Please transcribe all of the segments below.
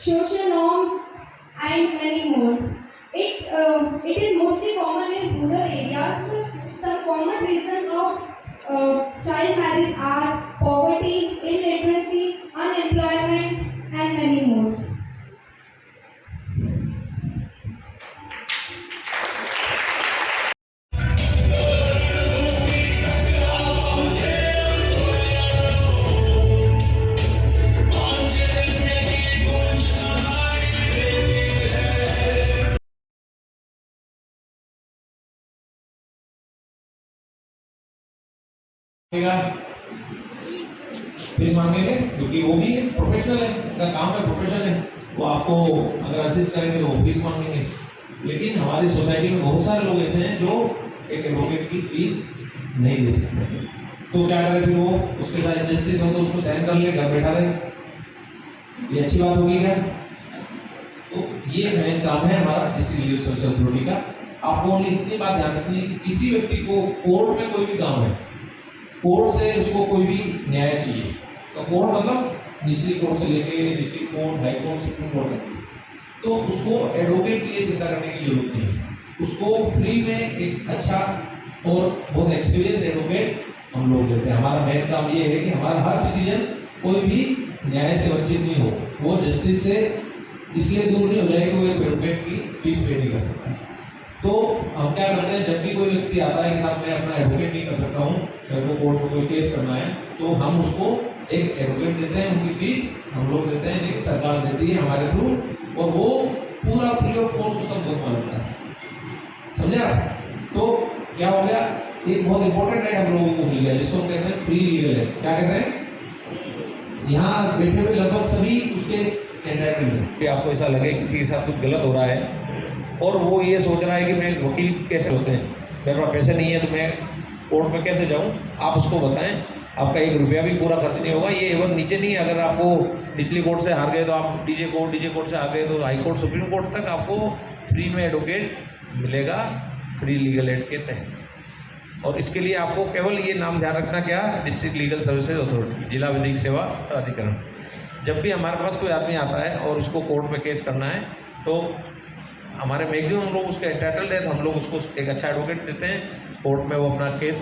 social norms, and many more. It is mostly common in rural areas. Some common reasons of child marriage are poverty, illiteracy, unemployment, and many more. Fees मांगेंगे क्योंकि वो भी professional है, उनका काम है, profession है। वो आपको अगर असिस्ट करेंगे तो वो फीस मांगेंगे। लेकिन हमारी सोसाइटी में बहुत सारे लोग ऐसे हैं जो एक एडवोकेट की फीस नहीं दे सकते। तो क्या करें फिर वो, उसके साथ इंजस्टिस हो तो उसको सहन कर ले, घर बैठा रहे। ये अच्छी बात होगी क्या? तो ये मेन काम है हमारा डिस्ट्रिक्ट लीगल सर्विस अथॉरिटी का। आपको ओनली इतनी बात ध्यान रखनी है कि किसी व्यक्ति को कोर्ट में कोई भी काम है, कोर्ट से उसको कोई भी न्याय चाहिए, तो कोर्ट मतलब निचली कोर्ट से लेके district court, high court, supreme court तक, तो उसको एडवोकेट के लिए चिंता करने की जरूरत नहीं है। उसको फ्री में एक अच्छा और बहुत एक्सपीरियंस एडवोकेट हम लोग देते हैं। हमारा मेन काम ये है कि हमारा हर सिटीजन कोई भी न्याय से वंचित नहीं हो, वो जस्टिस से इसलिए दूर नहीं हो जाए कि वो एक एडवोकेट की फीस पे नहीं कर सकता। तो हम क्या करते हैं, जब भी कोई व्यक्ति आता है कि साहब मैं अपना एडवोकेट नहीं कर सकता हूँ, मेरे को कोर्ट में कोई केस करना है, तो हम उसको एक एडवोकेट देते हैं। उनकी फीस हम लोग देते हैं, लेकिन सरकार देती है हमारे थ्रू, और वो पूरा फ्री ऑफ कॉस्ट उसका भुगतान लगता है। समझे आप? तो क्या हो गया, एक बहुत इंपॉर्टेंट राइट हम लोगों को मिल गया जिसको हम कहते हैं फ्री लीगल एड। क्या कहते हैं? यहाँ बैठे हुए लगभग सभी उसके एंटाइटल्ड हैं। कि आपको ऐसा लगे किसी के साथ कुछ गलत हो रहा है और वो ये सोच रहा है कि मैं वकील कैसे होते हैं, मेरे पास पैसे नहीं है तो मैं कोर्ट में कैसे जाऊं, आप उसको बताएं। आपका 1 रुपया भी पूरा खर्च नहीं होगा। ये एवं नीचे नहीं, अगर आपको निचली कोर्ट से हार गए तो आप डीजे कोर्ट से हार गए तो हाई कोर्ट, सुप्रीम कोर्ट तक आपको फ्री में एडवोकेट मिलेगा फ्री लीगल एड के तहत। और इसके लिए आपको केवल ये नाम ध्यान रखना, क्या, डिस्ट्रिक्ट लीगल सर्विसेज अथॉरिटी, जिला विधिक सेवा प्राधिकरण। जब भी हमारे पास कोई आदमी आता है और उसको कोर्ट में केस करना है तो हमारे मैक्सिमम लोग उसके एंटाइटल्ड है, तो हम लोग उसको एक अच्छा एडवोकेट देते हैं। कोर्ट में वो अपना केस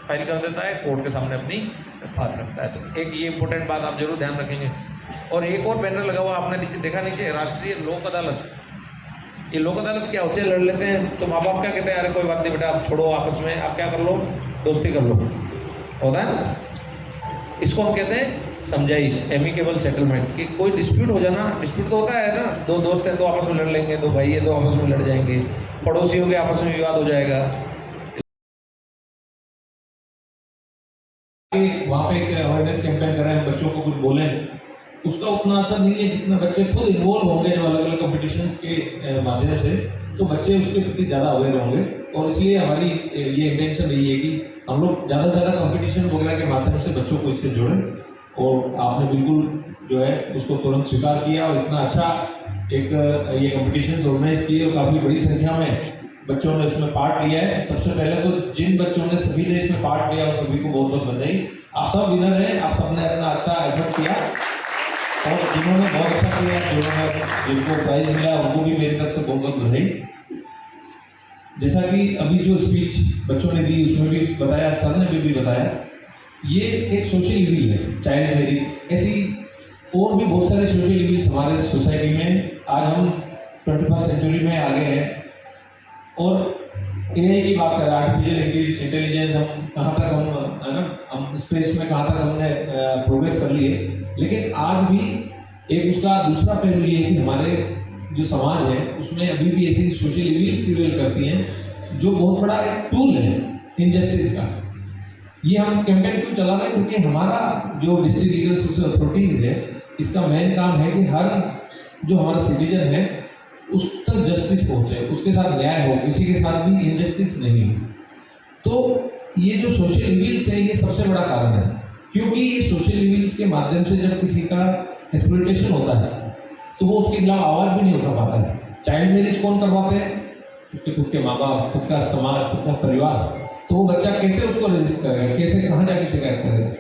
फाइल कर देता है, कोर्ट के सामने अपनी बात रखता है। तो एक ये इंपॉर्टेंट बात आप जरूर ध्यान रखेंगे। और एक और बैनर लगा हुआ आपने नीचे देखा, नीचे राष्ट्रीय लोक अदालत। ये लोक अदालत क्या होते हैं, लड़ लेते हैं तो माँ बाप क्या कहते हैं, अरे कोई बात नहीं बेटा, आप छोड़ो, आपस में आप क्या कर लो, दोस्ती कर लो, होता है ना। इसको हम कहते हैं समझाइश, एमिकेबल सेटलमेंट। कि कोई डिस्प्यूट हो जाना, डिस्प्यूट तो होता है ना, दो दोस्त हैं तो आपस में लड़ लेंगे, दो भाई है तो आपस में लड़ जाएंगे, पड़ोसियों के आपस में विवाद हो जाएगा। वहाँ पे एक अवेयरनेस कैंपेन कर रहे हैं, बच्चों को कुछ बोलें, उसका उतना असर नहीं है जितना बच्चे खुद इन्वॉल्व होंगे जब अलग अलग कॉम्पिटिशन्स के माध्यम से, तो बच्चे उसके प्रति ज़्यादा अवेयर होंगे। और इसलिए हमारी ये इंटेंशन रही है कि हम लोग ज़्यादा से ज़्यादा कॉम्पिटिशन वगैरह के माध्यम से बच्चों को इससे जोड़ें। और आपने बिल्कुल जो है उसको तुरंत स्वीकार किया और इतना अच्छा एक ये कॉम्पिटिशन्स ऑर्गेनाइज किए और काफ़ी बड़ी संख्या में बच्चों ने इसमें पार्ट लिया है। सबसे पहले तो जिन बच्चों ने सभी ने इसमें पार्ट लिया और सभी को बहुत बहुत बधाई। आप सब विनर हैं, आप सबने अपना अच्छा एफर्ट किया, और जिन्होंने बहुत अच्छा किया, जिनको प्राइज मिला, उनको भी मेरी तरफ से बहुत बहुत बधाई। जैसा कि अभी जो स्पीच बच्चों ने दी उसमें भी बताया, सर ने भी बताया, ये एक सोशल इविल है चाइल्ड मैरिज। ऐसी और भी बहुत सारे सोशल इविल्स हमारे सोसाइटी में आज हम 21st सेंचुरी में आ गए हैं। और इन्हीं की बात करें, आर्टिफिशियल इंटेलिजेंस, हम कहाँ तक हम है ना, हम स्पेस में कहाँ तक हमने प्रोग्रेस कर ली है। लेकिन आज भी एक उसका दूसरा पहलू ये है कि हमारे जो समाज है उसमें अभी भी ऐसी सोशल इविल्स प्रिवेल करती हैं जो बहुत बड़ा एक टूल है इनजस्टिस का। ये हम कैंपेन क्यों चला रहे हैं, क्योंकि हमारा जो डिस्ट्रिक्ट लीगल सर्विस अथॉरिटीज है, इसका मेन काम है कि हर जो हमारा सिटीजन है उस तक जस्टिस पहुंचे, उसके साथ न्याय हो, किसी के साथ भी इनजस्टिस नहीं हो। तो ये जो सोशल इविल्स है ये सबसे बड़ा कारण है, क्योंकि ये सोशल इविल्स के माध्यम से जब किसी का एक्सप्लॉयटेशन होता है तो वो उसके खिलाफ आवाज़ भी नहीं उठा पाता है। चाइल्ड मैरिज कौन करवाते हैं? खुद के माँ बाप, खुद का समाज, खुद का परिवार। तो वो बच्चा कैसे उसको रजिस्ट करेगा, कैसे कहाँ जाके शिकायत करेगा?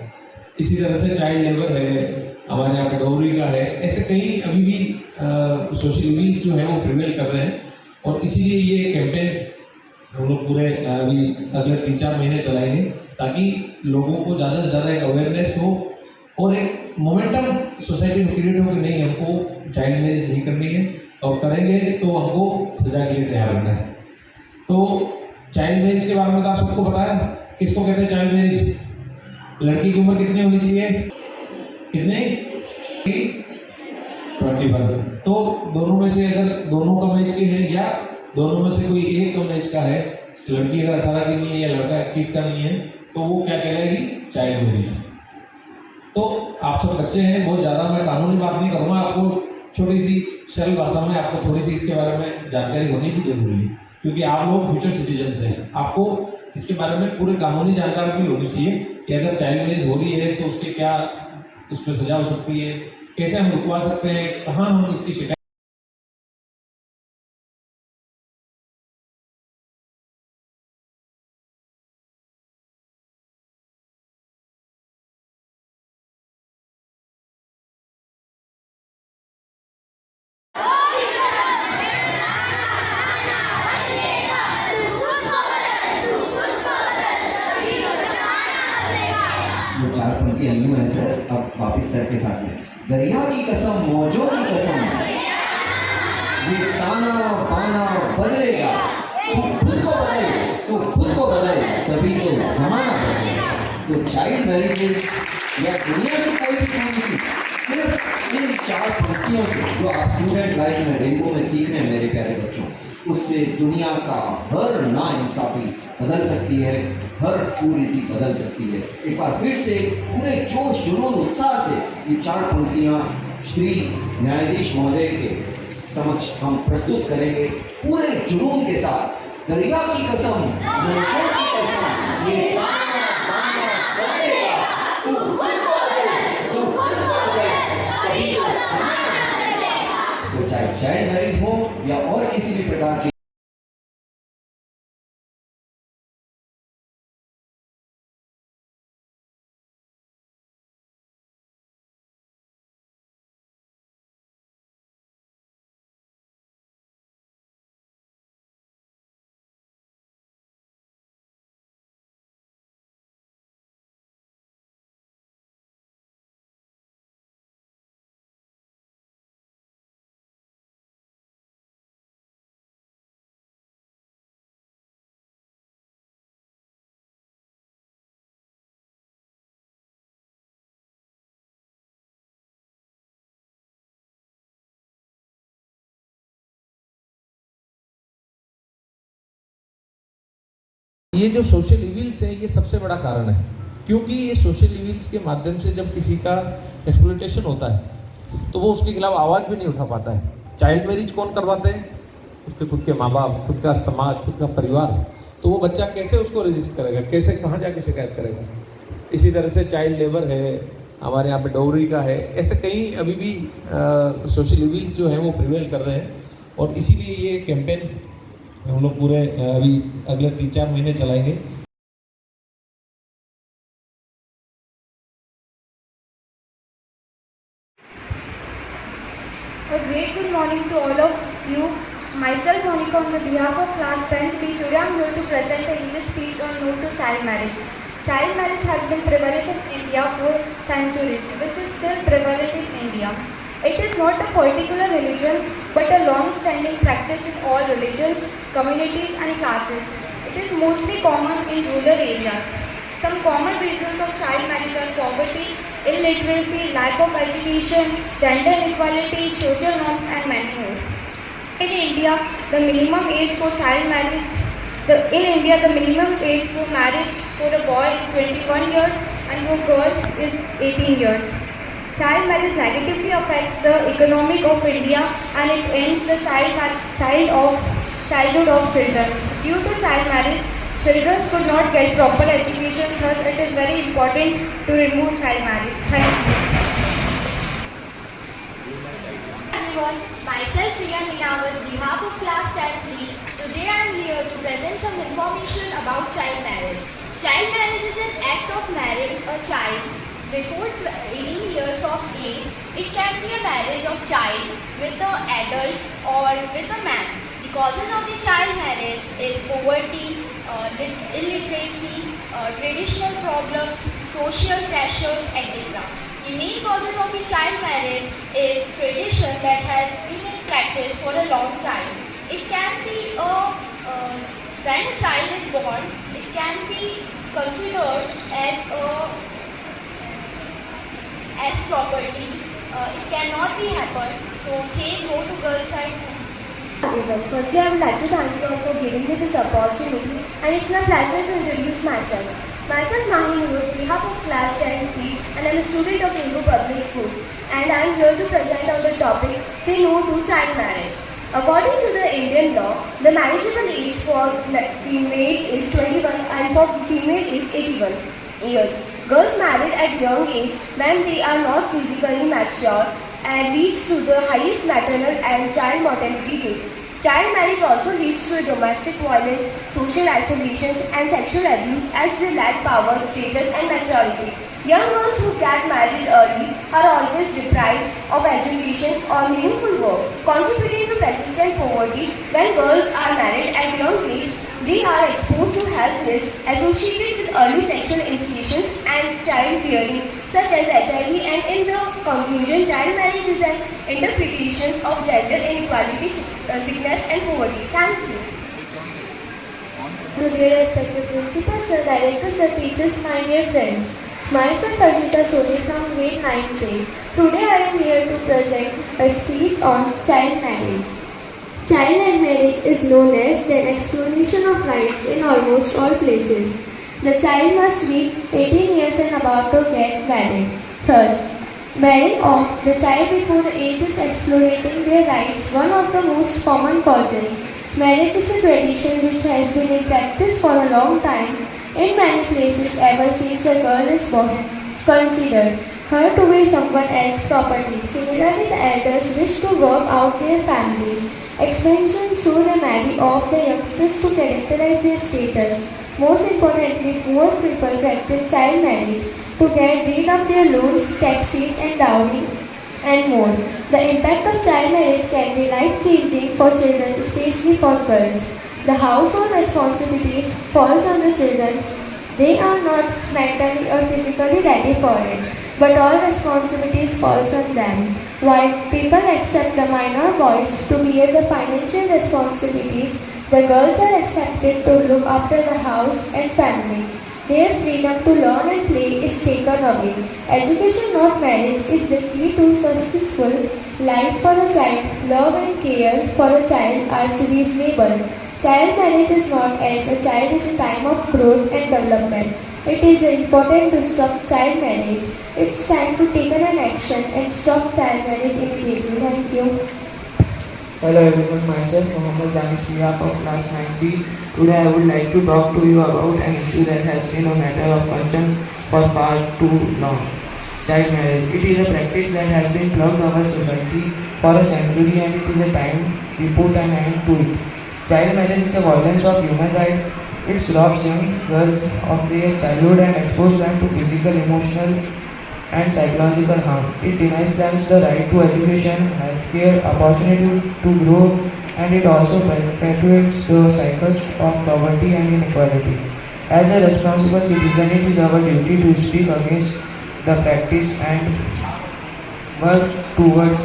इसी तरह से चाइल्ड लेबर है, हमारे यहाँ पे डोगरी का है, ऐसे कई अभी भी सोशल इवेंट्स जो है वो प्रिवेल कर रहे हैं और इसीलिए ये कैंपेन हम लोग पूरे अभी अगले 3-4 महीने चलाएंगे ताकि लोगों को ज़्यादा से ज़्यादा एक अवेयरनेस हो और एक मोमेंटम सोसाइटी में क्रिएट हो कि नहीं हमको चाइल्ड मैरिज नहीं करनी है और करेंगे तो हमको सजा के लिए तैयार रहना है। तो चाइल्ड मैरिज के बारे में तो आप सबको पता है, किसको कहते हैं चाइल्ड मैरिज? लड़की की उम्र कितनी होनी चाहिए? कितने? 21। तो दोनों में से अगर दोनों कम एज के हैं या दोनों में से कोई एक कम एज का है, लड़की अगर 18 की नहीं है या लड़का 21 का नहीं है, तो वो क्या कहलाएगी? Child marriage. तो आप सब बच्चे हैं, बहुत ज़्यादा मैं कानूनी बात नहीं करूँगा, आपको छोटी सी सरल भाषा में आपको थोड़ी सी इसके बारे में जानकारी होनी भी जरूरी है, क्योंकि आप लोग फ्यूचर सिटीजन्स हैं। आपको इसके बारे में पूरी कानूनी जानकारी भी होनी चाहिए कि अगर चाइल्ड मैरिज हो रही है तो उसके क्या उसमें सजा हो सकती है, कैसे हम रुकवा सकते हैं, कहाँ हम इसकी शिकायत। वो 4 पंक्तियां यूं है सर, अब वापिस सर के साथ में। दरिया की कसम, मौजों की कसम, ये ताना बाना बदलेगा, तू खुद को बदल, तू खुद को बदल, तभी तो जमाना बदलेगा। तो चाइल्ड मैरिजेस या दुनिया की कोई भी कम्युनिटी सिर्फ इन 4 पंक्तियों से जो आप स्टूडेंट लाइफ में रेनबो में सीख रहे हैं मेरे प्यारे बच्चों, उससे दुनिया का हर नाइंसाफी बदल सकती है, हर कुरीति बदल सकती है। एक बार फिर से पूरे जोश जुनून उत्साह से ये 4 पंक्तियां श्री न्यायाधीश महोदय के समक्ष हम प्रस्तुत करेंगे पूरे जुनून के साथ। दरिया की कसम, मौजों की कसम, ये ताना बाना बदलेगा, तू खुद को बदल, तू खुद को बदल, तभी तो जमाना बदलेगा। तो चाहे चाइल्ड मैरिज हो या और किसी भी प्रकार की ये जो सोशल इविल्स है ये सबसे बड़ा कारण है, क्योंकि ये सोशल इविल्स के माध्यम से जब किसी का एक्सप्लॉयटेशन होता है तो वो उसके खिलाफ आवाज़ भी नहीं उठा पाता है। चाइल्ड मैरिज कौन करवाते हैं? उसके खुद के माँ बाप, खुद का समाज, खुद का परिवार। तो वो बच्चा कैसे उसको रजिस्ट करेगा, कैसे कहाँ जाके शिकायत करेगा? इसी तरह से चाइल्ड लेबर है, हमारे यहाँ पे डोगरी का है, ऐसे कई अभी भी सोशल इविल्स जो हैं वो प्रिवेल कर रहे हैं और इसीलिए ये कैंपेन हम लोग पूरे अभी अगले 3-4 महीने चलाएंगे। A great good morning to all of you. Myself, Monica, on the behalf of class 10B, today I am here to present an English speech on no to child marriage. Child marriage has been prevalent in India for centuries, which is still prevalent in India. It is not a particular religion, but a long-standing practice in all religions, communities and classes. It is mostly common in rural areas. Some common reasons of child marriage are poverty, illiteracy, lack of education, gender inequality, social norms and many more. In India, the minimum age for child marriage, the minimum age for marriage for a boy is 21 years and for a girl is 18 years. Child marriage negatively affects the economic of India and it ends the childhood of children. Due to child marriage, children could not get proper education, thus it is very important to remove child marriage. Thank you. Everyone, myself Priya Meena on behalf of class 10B. Today I am here to present some information about child marriage. Child marriage is an act of marrying a child before 18 years of age, it can be a marriage of child with the adult or with a man. The causes of the child marriage is poverty, illiteracy, traditional problems, social pressures, etc. The main causes of the child marriage is tradition that has been in practice for a long time. It can be when a child is born, it can be considered as property. It cannot be happen. So say no to girl child. Firstly, I would like to thank you all for giving me this opportunity, and it's my pleasure to introduce myself. Myself, Mahi Noor, on behalf of Class 10B, and I'm a student of Hindu Public School, and I'm here to present on the topic, Say No to Child Marriage. According to the Indian law, the marriageable age for female is 21 and for female is 81 years. Girls married at young age when they are not physically mature and leads to the highest maternal and child mortality rate. Child marriage also leads to domestic violence, social isolation and sexual abuse as they lack power, status and maturity. Young girls who get married early are always deprived of education or meaningful work, contributing to persistent poverty. When girls are married at young age, they are exposed to health risks associated with early sexual initiations and childbearing, such as HIV, and in the conclusion, child marriage is an interpretation of gender inequality, sickness and poverty. Thank you. Dear respected principal, sir, director, sir, teachers, my dear friends. Myself Ajita Soni from grade 9A. Today I am here to present a speech on child marriage. Child marriage is no less than exploitation of rights in almost all places. The child must be 18 years and above to get married. First, marrying off the child before the age is exploiting their rights, one of the most common causes. Marriage is a tradition which has been in practice for a long time. In many places, ever since a girl is born, considered her to be someone else's property. Similarly, the elders wish to work out their families' expansion, so they marry off the youngsters to characterize their status. Most importantly, poor people practice child marriage to get rid of their loans, taxes, and dowry, and more. The impact of child marriage can be life-changing for children, especially for girls. The household responsibilities falls on the children. They are not mentally or physically ready for it, but all responsibilities falls on them. While people accept the minor boys to bear the financial responsibilities, the girls are accepted to look after the house and family. Their freedom to learn and play is taken away. Education, not marriage, is the key to successful life for the child. Love and care for the child are reasonable. Child marriage is not, as a child is a time of growth and development. It is important to stop child marriage. It's time to take an action and stop child marriage immediately. Thank you. Hello everyone, myself Mohammed Danish, behalf of class 9B. Today I would like to talk to you about an issue that has been a matter of concern for far too long. Child marriage. It is a practice that has been plagued our society for a century, and it is a time we put an end to it. Child marriage is a violation of human rights. It robs young girls of their childhood and exposes them to physical, emotional and psychological harm. It denies them the right to education, healthcare, opportunity to grow, and it also perpetuates the cycles of poverty and inequality. As a responsible citizen, it is our duty to speak against the practice and work towards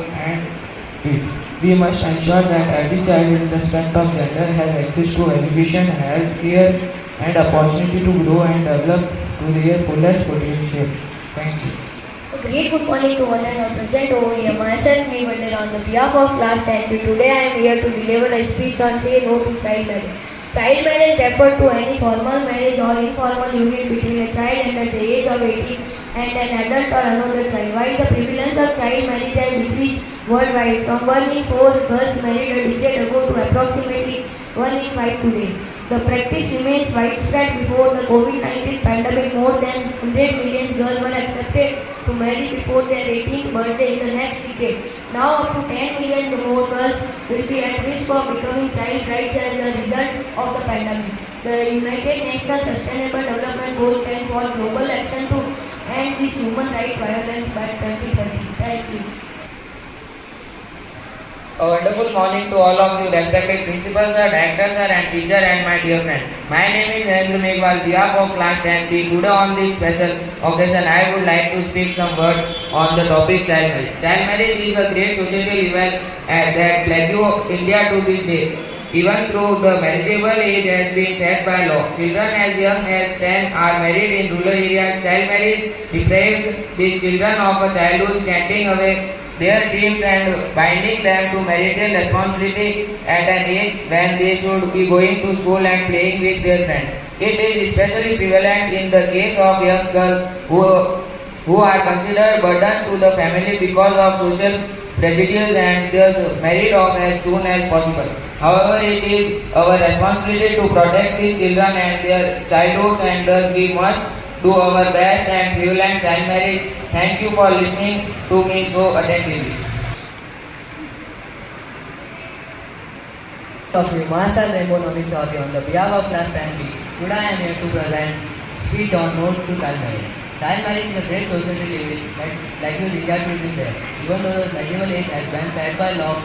it. We must ensure that every child, irrespective of gender, has access to education, health care, and opportunity to grow and develop to their fullest potential. Thank you. A great good morning to all, and I present over here myself, me Vandal, on the behalf of class 10B. Today I am here to deliver a speech on Say No to Child Marriage. Child marriage refers to any formal marriage or informal union between a child under the age of 18 and an adult or another child. While the prevalence of child marriage has decreased worldwide from 1 in 4 girls married a decade ago to approximately 1 in 5 today, the practice remains widespread. Before the COVID-19 pandemic, more than 100 million girls were accepted to marry before their 18th birthday in the next decade. Now up to 10 million more girls will be at risk of becoming child brides as a result of the pandemic. The United Nations Sustainable Development Goal can for global action to end this human rights violence by 2030. Thank you. A wonderful morning to all of you, respected principal sir, director sir and teacher and my dear friend. My name is Narendra Meghwal, on behalf of class 10B. Today on this special occasion, I would like to speak some words on the topic child marriage. Child marriage is a great social event that plagues India to this day. Even though the marriageable age has been set by law, children as young as 10 are married in rural areas. Child marriage deprives these children of a childhood, standing away their dreams and binding them to marital responsibility at an age when they should be going to school and playing with their friends. It is especially prevalent in the case of young girls who are considered burden to the family because of social prejudice and thus married off as soon as possible. However, it is our responsibility to protect these children and their childhoods, and thus we must do our best and prevent child marriage. Thank you for listening to me so attentively. Myself Rainbow Nomi Chaudhary on the behalf of class 10B. Today I am here to present speech on note to child marriage. Child marriage is a great social evil that likely India to is there. Even though the legal age has been set by law,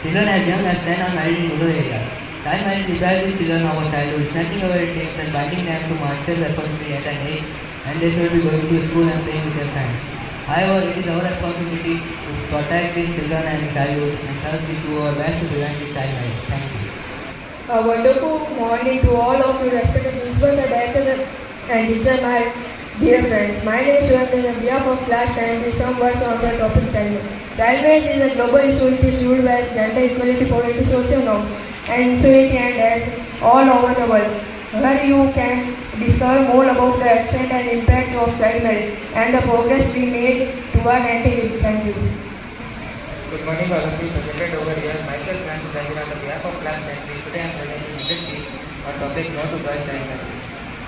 children as young as 10 are married in rural areas. Child marriage deprives the children of a childhood, snatching away their dreams and binding them to marital responsibility at an age when they should be going to school and playing with their friends. However, it is our responsibility to protect these children and childhood, and thus we do our best to prevent this child marriage. Thank you. A wonderful morning to all of you, respected principals and directors and teachers, my dear friends. My name is Shubham, on behalf of class 10, with some words on the topic child marriage. Child marriage is a global issue. It is ruled by gender equality, poverty, social norms, and insecurity, and as all over the world. Where you can discover more about the extent and impact of child marriage and the progress we made toward ending it. Thank you. Good morning, all of you presented over here. Myself, Francis Ranjan, on the behalf of class 10B. Today I am presenting industry on topic no to girl child marriage.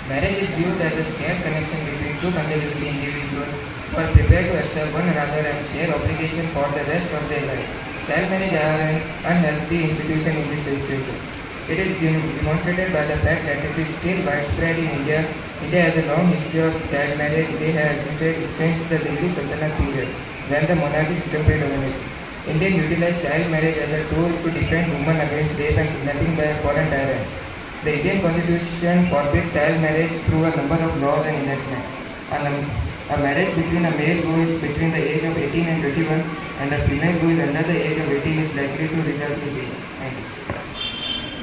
Marriage is viewed as a shared connection between two consensual individuals who are prepared to accept one another and share obligation for the rest of their life. Child marriage are an unhealthy institution in this situation. It is demonstrated by the fact that it is still widespread in India. India has a long history of child marriage. They have existed since the Delhi Sultanate period, when the monarchy system predominated. Indians utilize child marriage as a tool to defend women against rape and kidnapping by foreign tyrants. The Indian Constitution forbids child marriage through a number of laws and enactments. A marriage between a male who is between the age of 18 and 21 and a female who is under the age of 18 is likely to result in jail. Thank you.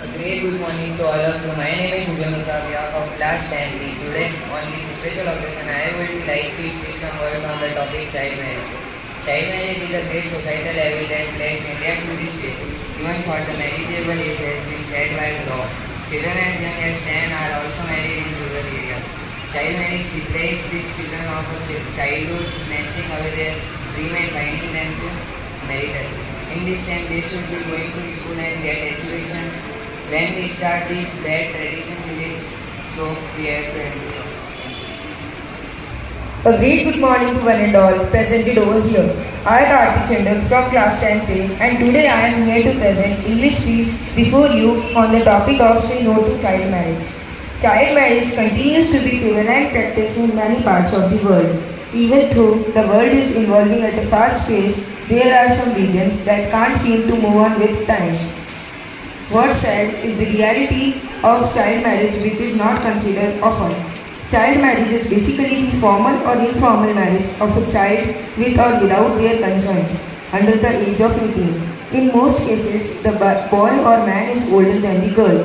A great good morning to all of you. My name is Shubham on behalf of class 10B. Today on this special occasion, I would like to speak some words on the topic child marriage. Child marriage is a great societal evil that plagues India to this day. Even for the marriageable age has been set by law. Children as young as 10 are also married in rural areas. Child marriage deprives these children of a childhood, snatching away their dream and binding them to marital. In this time, they should be going to school and get education. When we start this bad tradition village, so we have to end it. A great good morning to one and all presented over here. I am Karthik Chandal from class 10A, and today I am here to present English speech before you on the topic of say no to child marriage. Child marriage continues to be prevalent practice in many parts of the world. Even though the world is evolving at a fast pace, there are some regions that can't seem to move on with times. What's sad is the reality of child marriage, which is not considered often. Child marriage is basically the formal or informal marriage of a child with or without their consent under the age of 18. In most cases, the boy or man is older than the girl.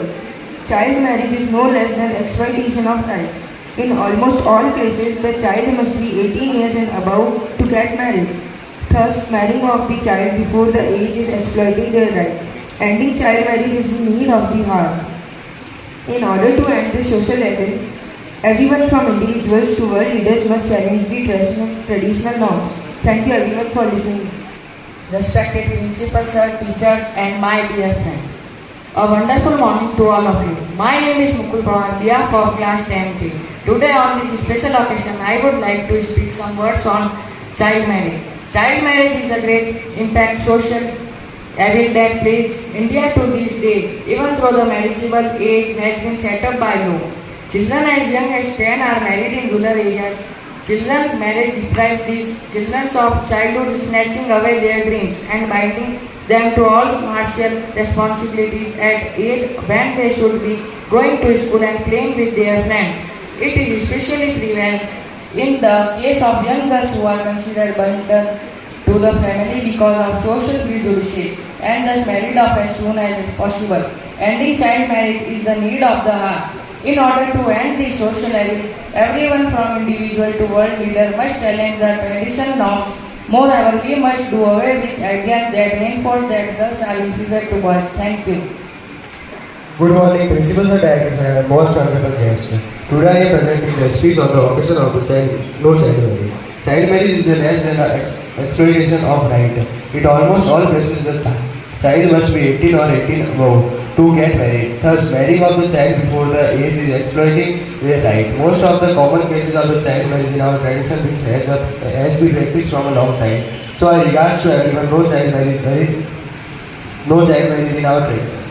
Child marriage is no less than exploitation of right. In almost all cases, the child must be 18 years and above to get married. Thus, marrying off the child before the age is exploiting their right. Ending child marriage is the need of the hour. In order to end this social evil, everyone from individuals to world leaders must challenge the traditional norms. Thank you everyone for listening. Respected principals, sir, teachers, and my dear friends. A wonderful morning to all of you. My name is Mukul Pawar, on behalf of class 10th. Today on this special occasion, I would like to speak some words on child marriage. Child marriage is a great impact social evil that plagues India to this day, even though the marriageable age has been set up by law. Children as young as 10 are married in rural areas. Children marriage deprive these children of childhood, snatching away their dreams and binding them to all martial responsibilities at age when they should be going to school and playing with their friends. It is especially prevalent in the case of young girls who are considered burden to the family because of social prejudices and thus married off as soon as possible. Ending child marriage is the need of the hour. In order to end this social evil, everyone from individual to world leader must challenge the traditional norms. Moreover, we must do away with ideas that reinforce that girls are inferior to boys. Thank you. Good morning, principals and directors and most honorable guests. Today I am presenting the speech on the occasion of the no child marriage. Child marriage is the less than exploitation of right. It almost all places the child must be 18 or 18 above to get married. Thus, marrying of the child before the age is exploiting their right. Most of the common cases of the child marriage in our tradition has been practiced from a long time. So I regards to everyone, no child marriage in our tradition.